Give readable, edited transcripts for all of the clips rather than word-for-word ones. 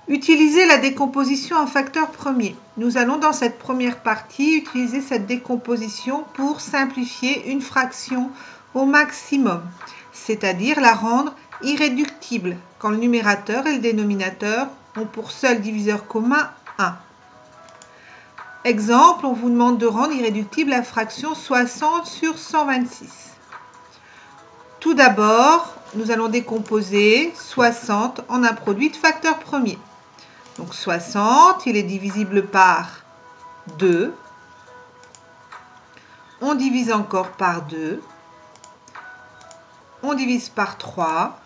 Utiliser la décomposition en facteurs premiers. Nous allons dans cette première partie utiliser cette décomposition pour simplifier une fraction au maximum, c'est-à-dire la rendre irréductible quand le numérateur et le dénominateur ont pour seul diviseur commun 1. Exemple, on vous demande de rendre irréductible la fraction 60 sur 126. Tout d'abord, nous allons décomposer 60 en un produit de facteurs premiers. Donc 60, il est divisible par 2. On divise encore par 2. On divise par 3,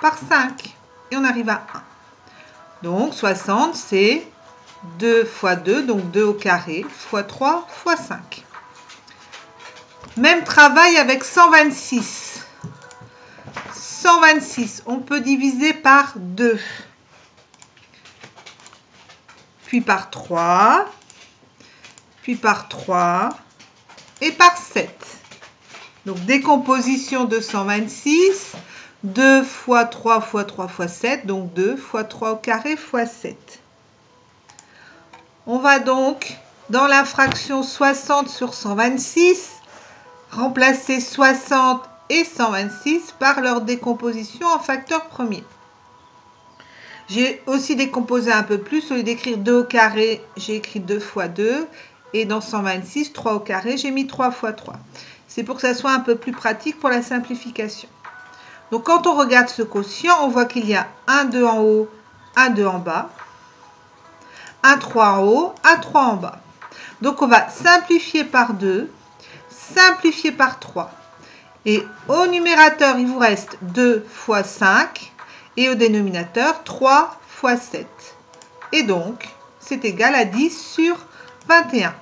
par 5. Et on arrive à 1. Donc 60, c'est 2 fois 2, donc 2 au carré, fois 3, fois 5. Même travail avec 126. 126, on peut diviser par 2. Puis par 3, puis par 3 et par 7. Donc décomposition de 126, 2 fois 3 fois 3 fois 7, donc 2 fois 3 au carré fois 7. On va donc dans la fraction 60 sur 126 remplacer 60 et 126 par leur décomposition en facteurs premiers. J'ai aussi décomposé un peu plus. Au lieu d'écrire 2 au carré, j'ai écrit 2 fois 2. Et dans 126, 3 au carré, j'ai mis 3 fois 3. C'est pour que ça soit un peu plus pratique pour la simplification. Donc quand on regarde ce quotient, on voit qu'il y a un 2 en haut, un 2 en bas, un 3 en haut, un 3 en bas. Donc on va simplifier par 2, simplifier par 3. Et au numérateur, il vous reste 2 fois 5. Et au dénominateur, 3 fois 7. Et donc, c'est égal à 10 sur 21.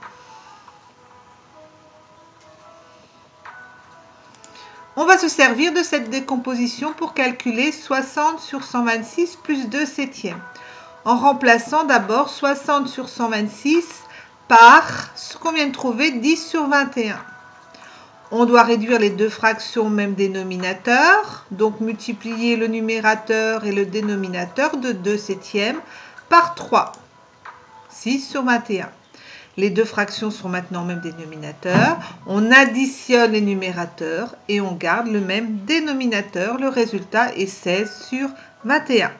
On va se servir de cette décomposition pour calculer 60 sur 126 plus 2 septièmes. En remplaçant d'abord 60 sur 126 par ce qu'on vient de trouver, 10 sur 21. On doit réduire les deux fractions au même dénominateur, donc multiplier le numérateur et le dénominateur de 2 septièmes par 3, 6 sur 21. Les deux fractions sont maintenant au même dénominateur. On additionne les numérateurs et on garde le même dénominateur. Le résultat est 16 sur 21.